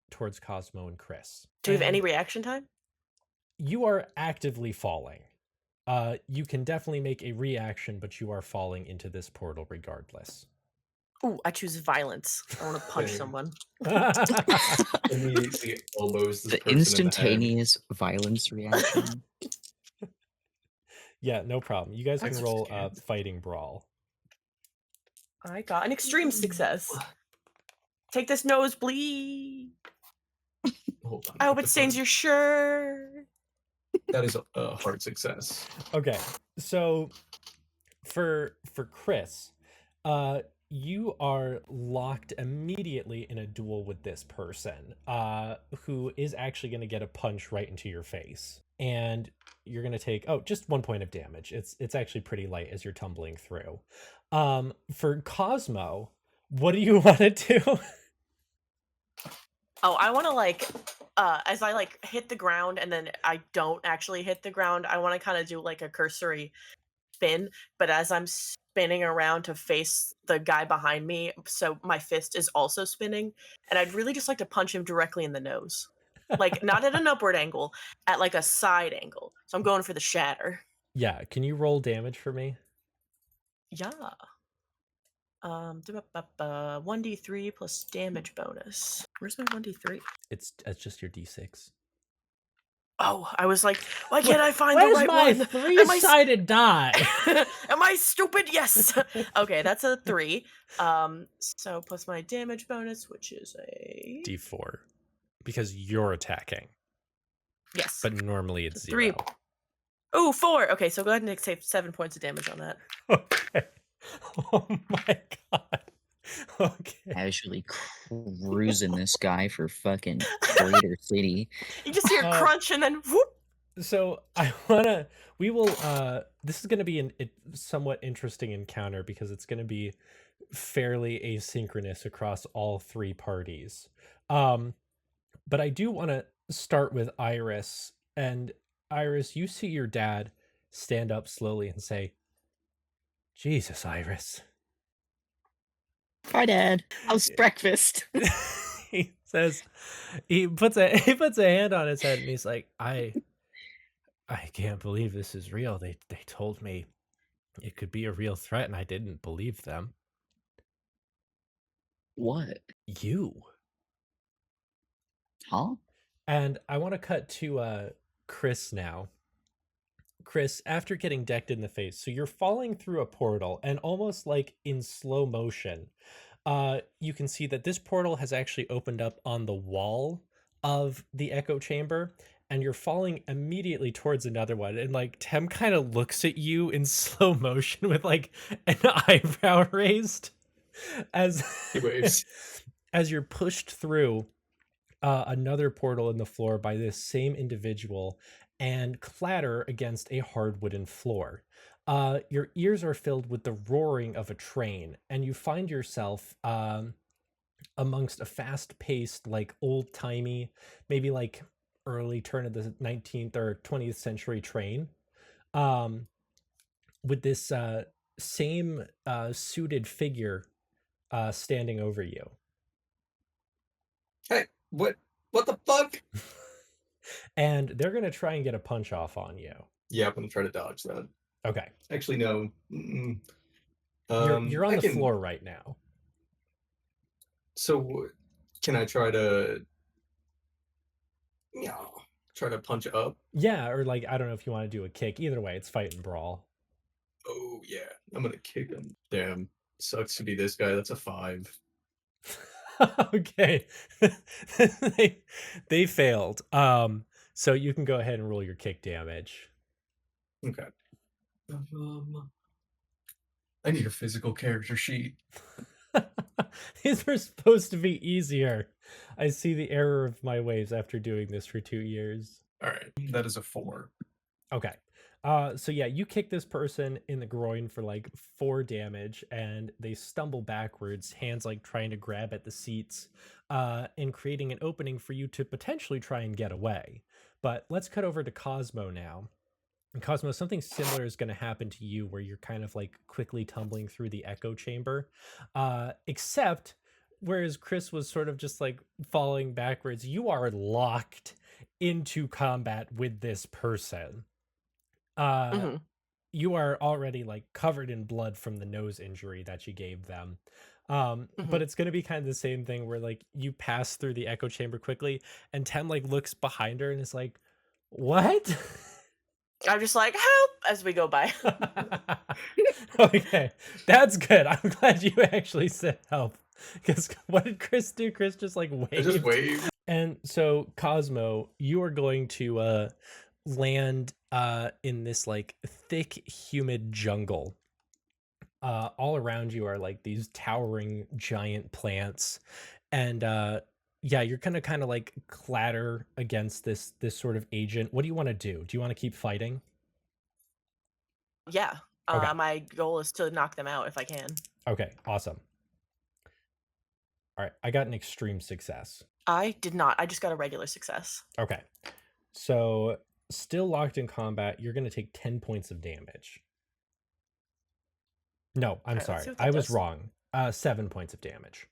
towards Cosmo and Chris. Do we have any And reaction time? you are actively falling. You can definitely make a reaction, but you are falling into this portal regardless. Ooh, I choose violence. I want to punch Same. someone. Immediately elbows this The person in the head. instantaneous violence reaction. Yeah, no problem. You guys That's can roll scared. fighting brawl. I got an extreme success. Take this nosebleed. Hold on. I hope what it the stains fuck? your shirt. That is a hard success. Okay, so for Chris, you are locked immediately in a duel with this person, who is actually going to get a punch right into your face, and you're going to take just 1 point of damage. It's actually pretty light as you're tumbling through. For Cosmo, what do you want to do? Oh, I want to like, as I like hit the ground and then I don't actually hit the ground, I want to kind of do like a cursory spin, but as I'm spinning around to face the guy behind me, so my fist is also spinning, and I'd really just like to punch him directly in the nose. Like, not at an upward angle, at like a side angle. So I'm going for the shatter. Yeah, can you roll damage for me? Yeah. 1d3 plus damage bonus. Where's my 1d3? It's just your d6. Oh, I was like, why can't I find Where's the right my one? three-sided die? Am I stupid? Yes. Okay, that's a 3. So plus my damage bonus, which is a D4, because you're attacking, yes. but normally it's 0. 3. Oh, 4. Okay, so go ahead and take 7 points of damage on that. Okay. Oh my god. Okay. Casually cruising this guy for fucking Crater City. You just hear crunch and then whoop. So this is going to be a somewhat interesting encounter because it's going to be fairly asynchronous across all 3 parties. But I do want to start with Iris. And Iris, you see your dad stand up slowly and say, "Jesus, Iris." Hi, Dad. How's breakfast? He says, he puts a hand on his head and he's like, I can't believe this is real. They told me it could be a real threat and I didn't believe them. What? You. Huh? And I want to cut to Chris now. Chris, after getting decked in the face, so you're falling through a portal, and almost like in slow motion, you can see that this portal has actually opened up on the wall of the echo chamber, and you're falling immediately towards another one. And like Tem kind of looks at you in slow motion with like an eyebrow raised as He waves. as you're pushed through another portal in the floor by this same individual and clatter against a hard wooden floor. Your ears are filled with the roaring of a train, and you find yourself amongst a fast-paced, like old-timey, maybe like early turn of the 19th or 20th century train, with this same suited figure standing over you. Hey, what the fuck? And they're gonna try and get a punch off on you. Yeah, I'm gonna try to dodge that. Okay. Actually, no. Mm-mm. You're on I the can. floor right now. So, can I try to? Yeah, try to punch up. Yeah, or like I don't know if you want to do a kick. Either way, it's fight and brawl. Oh yeah, I'm gonna kick him. Damn, sucks to be this guy. That's a 5. Okay. they failed. So you can go ahead and roll your kick damage. Okay. I need a physical character sheet. These were supposed to be easier. I see the error of my ways after doing this for 2 years. All right, that is a 4. Okay. So yeah, you kick this person in the groin for like 4 damage, and they stumble backwards, hands like trying to grab at the seats, and creating an opening for you to potentially try and get away. But let's cut over to Cosmo now. And Cosmo, something similar is going to happen to you where you're kind of like quickly tumbling through the echo chamber. Except whereas Chris was sort of just like falling backwards, you are locked into combat with this person. hmm You are already like covered in blood from the nose injury that you gave them. hmm But it's gonna be kind of the same thing where like you pass through the echo chamber quickly, and Tem like looks behind her and is like, "What?" I'm just like, help, as we go by. Okay, that's good. I'm glad you actually said help. Because what did Chris do? Chris just like I just waved. waved. And so Cosmo, you are going to land in this like thick, humid jungle. All around you are like these towering giant plants. And yeah, you're gonna kind of like clatter against this sort of agent. What do you want to do? Do you want to keep fighting? Yeah. Okay. My goal is to knock them out if I can. Okay, awesome. All right, I got an extreme success. I did not. I just got a regular success. Okay. So, still locked in combat, you're going to take 10 points of damage. No, I'm Alright, let's see sorry. what that I was does. wrong. 7 points of damage.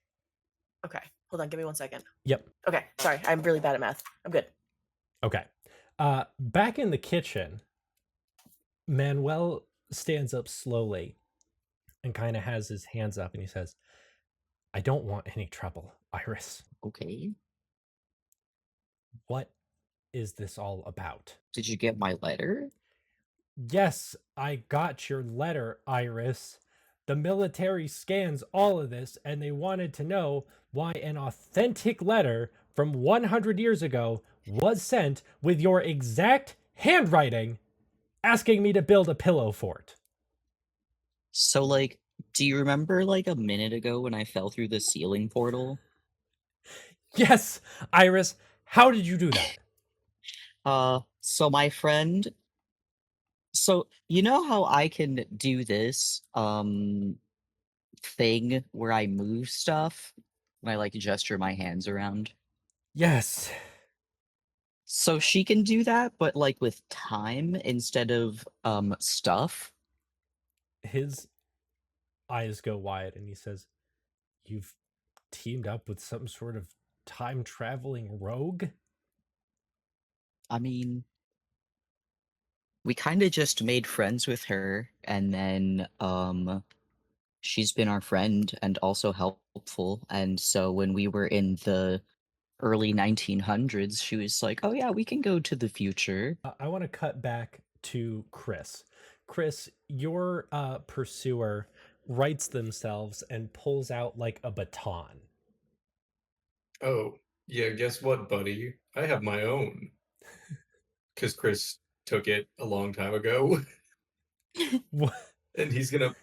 Okay. Hold on. Give me 1 second. Yep. Okay. Sorry. I'm really bad at math. I'm good. Okay. Back in the kitchen, Manuel stands up slowly and kind of has his hands up and he says, "I don't want any trouble, Iris. Okay. What is this all about?" Did you get my letter? "Yes, I got your letter, Iris. The military scans all of this, and they wanted to know why an authentic letter from 100 years ago was sent with your exact handwriting asking me to build a pillow fort." So, like, do you remember like a minute ago when I fell through the ceiling portal? Yes, Iris, how did you do that? So my friend, so you know how I can do this thing where I move stuff when I like gesture my hands around? Yes. So she can do that, but like with time instead of stuff. His eyes go wide and he says, "You've teamed up with some sort of time traveling rogue?" I mean, we kind of just made friends with her, and then she's been our friend and also helpful. And so when we were in the early 1900s, she was like, "Oh yeah, we can go to the future." I want to cut back to Chris. Chris, your pursuer rights themselves and pulls out like a baton. Oh, yeah, guess what, buddy? I have my own. Because Chris took it a long time ago, What? and he's gonna.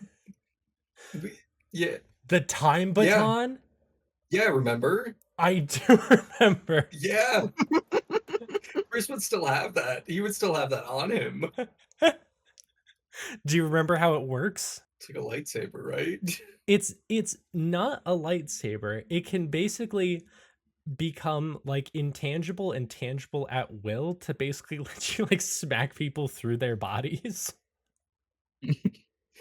Yeah, The time Yeah. baton? yeah, remember? I do remember. Yeah, Chris would still have that. He would still have that on him. Do you remember how it works? It's like a lightsaber, right? It's not a lightsaber. It can basically become like intangible and tangible at will to basically let you like smack people through their bodies.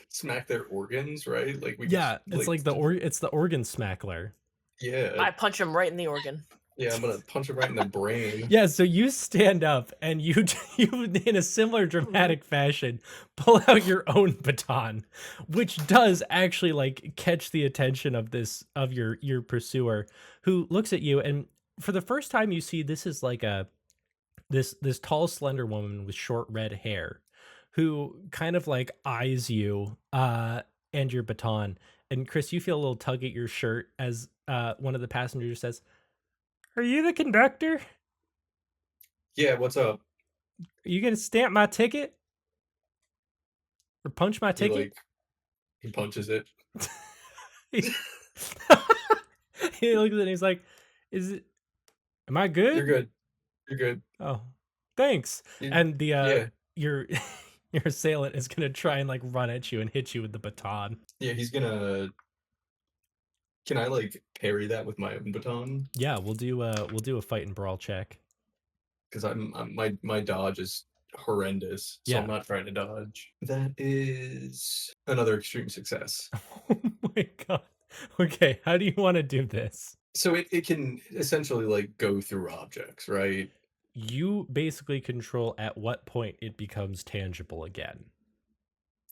Smack their organs, right? Like we Yeah, just, it's like the organ smackler. yeah. I punch him right in the organ. Yeah, I'm gonna punch him right in the brain. Yeah, so you stand up and you in a similar dramatic fashion pull out your own baton, which does actually like catch the attention of your pursuer, who looks at you, and for the first time you see this is like this tall slender woman with short red hair who kind of like eyes you and your baton. And Chris, you feel a little tug at your shirt as one of the passengers says, "Are you the conductor? Yeah, what's up? Are you gonna stamp my ticket or punch my He ticket?" like he punches it. he he looks at it and he's like, "Is it? Am I good?" You're good. You're good. Oh, thanks. You- And the yeah, your your assailant is gonna try and like run at you and hit you with the baton. yeah. He's gonna. Can I like parry that with my own baton? Yeah, we'll do a fight and brawl check. Because my dodge is horrendous, so Yeah. I'm not trying to dodge. That is another extreme success. Oh my god. Okay, how do you want to do this? So it can essentially like go through objects, right? You basically control at what point it becomes tangible again.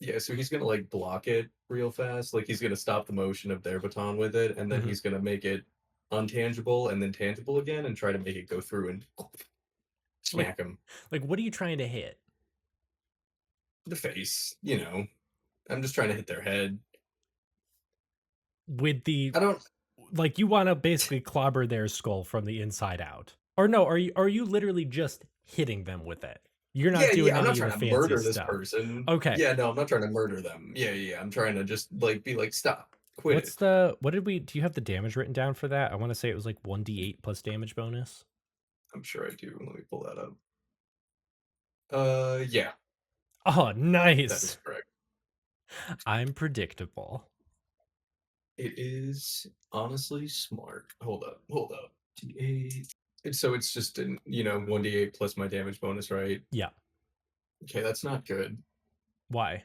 Yeah, so he's gonna like block it real fast. Like he's gonna stop the motion of their baton with it, and then Mhm. he's gonna make it untangible and then tangible again and try to make it go through and smack him. Like, what are you trying to hit? The face, you know. I'm just trying to hit their head. With the I don't like you want to basically clobber their skull from the inside out. Or no, are you literally just hitting them with it? You're not doing I'm any not of the trying to fancy murder this stuff. person. Okay. Yeah, no, I'm not trying to murder them. Yeah. I'm trying to just like be like, stop, quit What's it. do you have the damage written down for that? I want to say it was like 1d8 plus damage bonus. I'm sure I do. Let me pull that up. Yeah, Oh, that nice. is correct. I'm predictable. It is honestly smart. Hold up. D8. So it's just an 1d8 plus my damage bonus, right? Yeah. Okay, that's not good Why?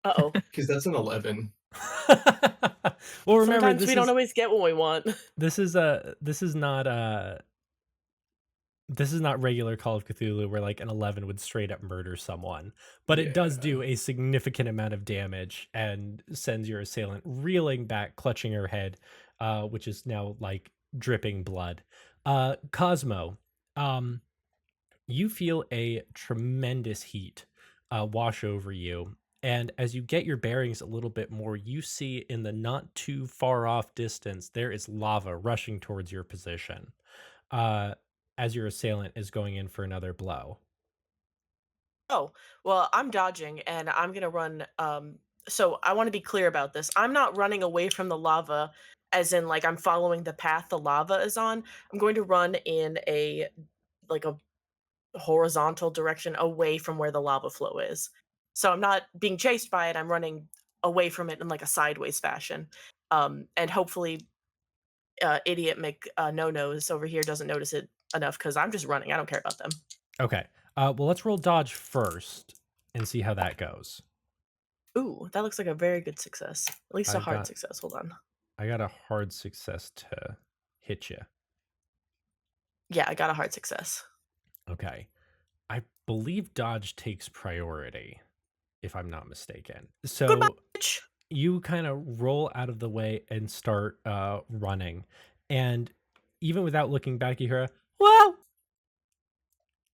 Uh-oh. because that's an 11. Well, remember Sometimes this we is don't always get what we want. this is not regular Call of Cthulhu where like an 11 would straight up murder someone, but it does Yeah. do a significant amount of damage and sends your assailant reeling back, clutching her head, which is now like dripping blood. Cosmo, you feel a tremendous heat wash over you. And as you get your bearings a little bit more, you see in the not too far off distance, there is lava rushing towards your position as your assailant is going in for another blow. Oh, well, I'm dodging and I'm gonna run. So I want to be clear about this. I'm not running away from the lava, as in like I'm following the path the lava is on. I'm going to run in a horizontal direction away from where the lava flow is. So I'm not being chased by it. I'm running away from it in like a sideways fashion. And hopefully, idiot Mc no nose over here doesn't notice it enough because I'm just running. I don't care about them. Okay. Well, let's roll dodge first and see how that goes. Ooh, that looks like a very good success. At least a I hard got- success. Hold on. I got a hard success to hit you. Yeah, I got a hard success. Okay. I believe dodge takes priority, if I'm not mistaken. So Goodbye, bitch. you kind of roll out of the way and start running. And even without looking back, you hear a, "Whoa!"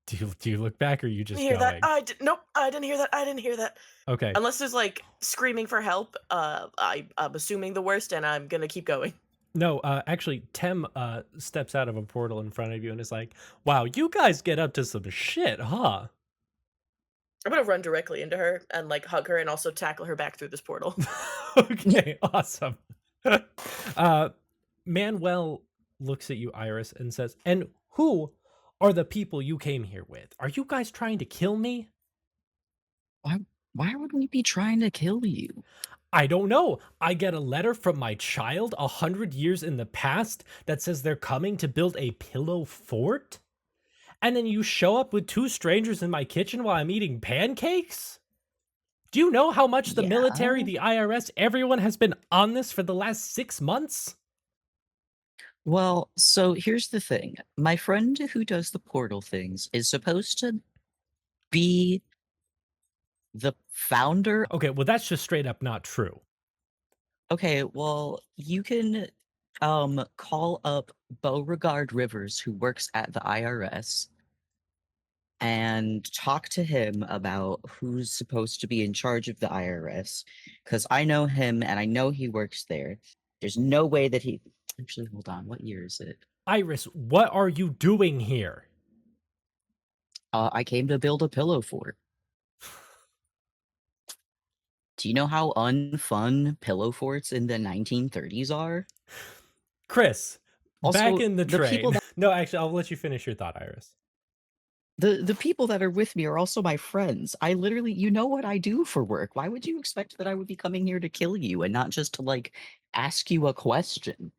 Do you look back or are you just Didn't hear going? that. Nope, I didn't hear that. I didn't hear that. Okay. Unless there's like screaming for help. I'm assuming the worst, and I'm gonna keep going. No, actually, Tem steps out of a portal in front of you and is like, "Wow, you guys get up to some shit, huh?" I'm gonna run directly into her and like hug her, and also tackle her back through this portal. Okay, awesome. Manuel looks at you, Iris, and says, "And who are the people you came here with? Are you guys trying to kill me?" Why would we be trying to kill you? I don't know. I get a letter from my child 100 years in the past that says they're coming to build a pillow fort? And then you show up with two strangers in my kitchen while I'm eating pancakes? Do you know how much the military, Yeah. the IRS, everyone has been on this for the last 6 months? Well, so here's the thing. My friend who does the portal things is supposed to be the founder. Okay, well that's just straight up not true. Okay, well, you can call up Beauregard Rivers, who works at the IRS, and talk to him about who's supposed to be in charge of the IRS. Because I know him and I know he works there. There's no way that he actually hold on, what year is it? Iris, what are you doing here? I came to build a pillow fort. Do you know how unfun pillow forts in the 1930s are? Chris, back Also, in the the people train. No, actually, I'll let you finish your thought, Iris. The people that are with me are also my friends. I literally, you know what I do for work. Why would you expect that I would be coming here to kill you and not just to like ask you a question?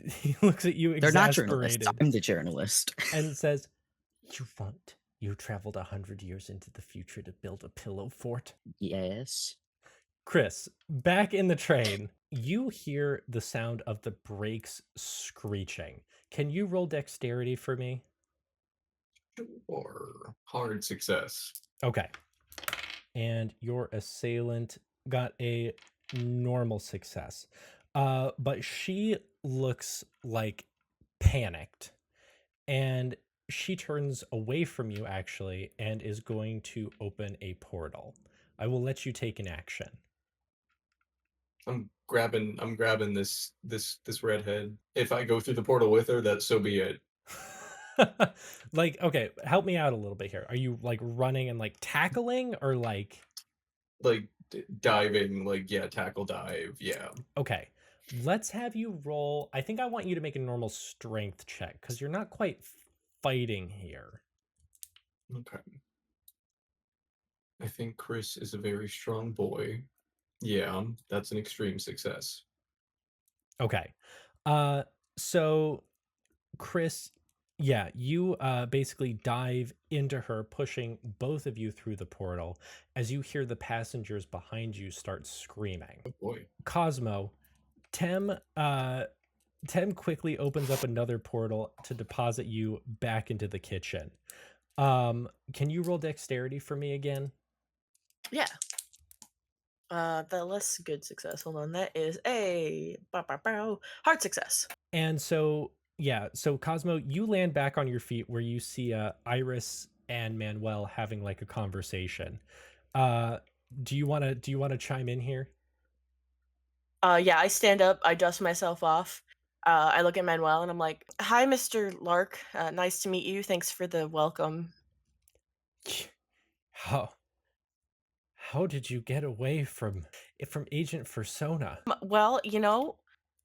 He looks at you They're not journalists. exasperated I'm the journalist. and says, you traveled 100 years into the future to build a pillow fort? Yes. Chris, back in the train, you hear the sound of the brakes screeching. Can you roll dexterity for me? Or hard success. Okay. And your assailant got a normal success. But she looks like panicked. And she turns away from you actually and is going to open a portal. I will let you take an action. I'm grabbing this redhead. If I go through the portal with her, that so be it. Like, okay, help me out a little bit here. Are you like running and like tackling or like Like diving, like yeah, tackle dive, yeah. okay. Let's have you roll. I think I want you to make a normal strength check because you're not quite fighting here. Okay. I think Chris is a very strong boy. Yeah, that's an extreme success. Okay. So Chris, yeah, you basically dive into her, pushing both of you through the portal as you hear the passengers behind you start screaming. Oh boy. Cosmo, Tem quickly opens up another portal to deposit you back into the kitchen. Can you roll dexterity for me again? Yeah. The less good success. Hold on. That is a hard success. And so, yeah, so Cosmo, you land back on your feet where you see Iris and Manuel having like a conversation. Do you want to chime in here? Yeah, I stand up, I dust myself off. I look at Manuel and I'm like, "Hi, Mr. Lark. Nice to meet you. Thanks for the welcome." How did you get away from Agent Persona? Well, you know,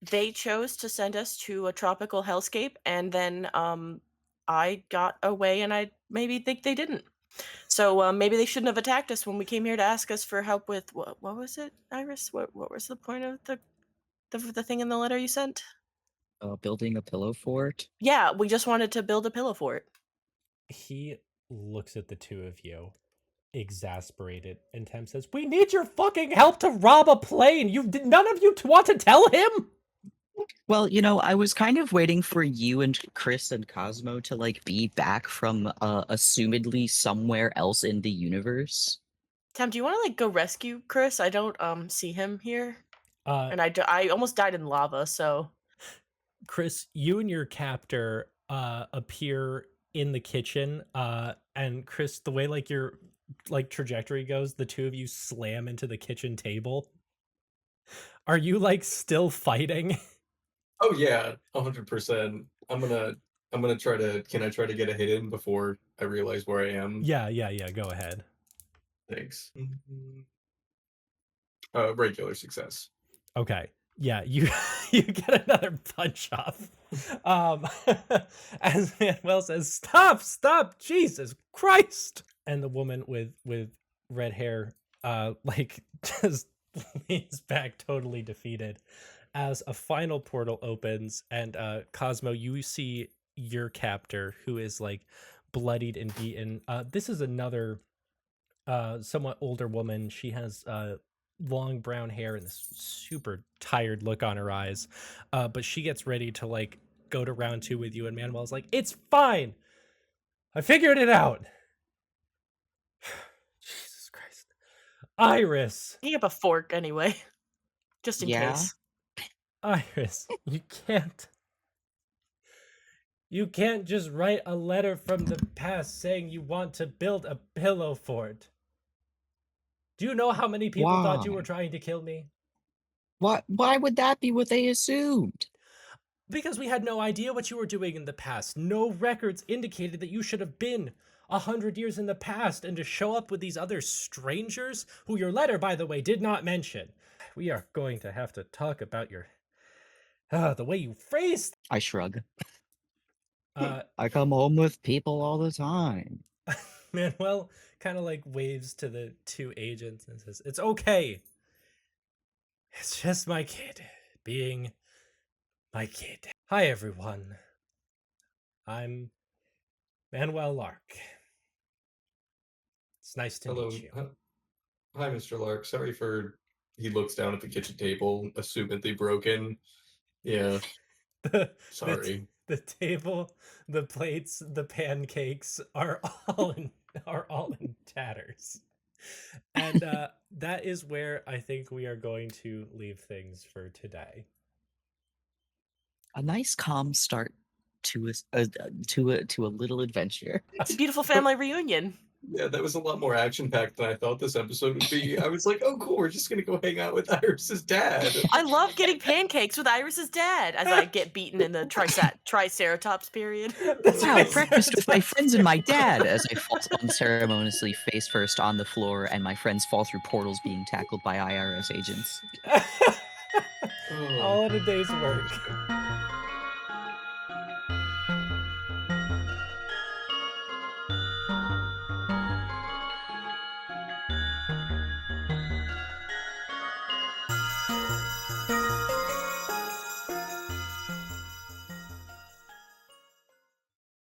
they chose to send us to a tropical hellscape, and then I got away, and I maybe think they didn't. So maybe they shouldn't have attacked us when we came here to ask us for help with what was it, Iris? What was the point of the thing in the letter you sent? Building a pillow fort. Yeah, we just wanted to build a pillow fort. He looks at the two of you, exasperated, and Tem says, "We need your fucking help to rob a plane. None of you want to tell him." Well, you know, I was kind of waiting for you and Chris and Cosmo to like be back from assumedly somewhere else in the universe. Tem, do you want to like go rescue Chris? I don't see him here, and I almost died in lava. So, Chris, you and your captor appear in the kitchen, and Chris, the way like your like trajectory goes, the two of you slam into the kitchen table. Are you like still fighting? Oh yeah, 100%. I'm gonna try to. Can I try to get a hit in before I realize where I am? Yeah. Go ahead. Thanks. Regular success. Okay. Yeah, you you get another punch off. As Manuel says, "Stop, Jesus Christ!" And the woman with red hair, like just leans back, totally defeated. As a final portal opens, and Cosmo, you see your captor, who is like bloodied and beaten. This is another somewhat older woman. She has long brown hair and this super tired look on her eyes. But she gets ready to like go to round 2 with you, and Manuel's like, "It's fine. I figured it out." Jesus Christ. Iris. Picking up a fork anyway, just in Yeah? case. Iris, you can't just write a letter from the past saying you want to build a pillow fort. Do you know how many people thought you were Why? trying to kill me? Why would that be what they assumed? Because we had no idea what you were doing in the past. No records indicated that you should have been 100 years in the past, and to show up with these other strangers, who your letter, by the way, did not mention. We are going to have to talk about your the way you phrased. I shrug. Uh, I come home with people all the time. Manuel kind of like waves to the 2 agents and says, "It's okay. It's just my kid being my kid." Hi, everyone. I'm Manuel Lark. It's nice to Hello. meet you. Hi, Mr. Lark. Sorry for. He looks down at the kitchen table, assumedly broken. Yeah, The, sorry. the table, the plates, the pancakes are all in tatters. And that is where I think we are going to leave things for today. A nice calm start to a little adventure. It's a beautiful family reunion. Yeah, that was a lot more action-packed than I thought this episode would be. I was like, oh, cool, we're just gonna go hang out with Iris's dad. I love getting pancakes with Iris's dad as I get beaten in the Triceratops period. That's Wow, right. breakfast with my friends and my dad as I fall unceremoniously face first on the floor and my friends fall through portals being tackled by IRS agents. All in a day's work.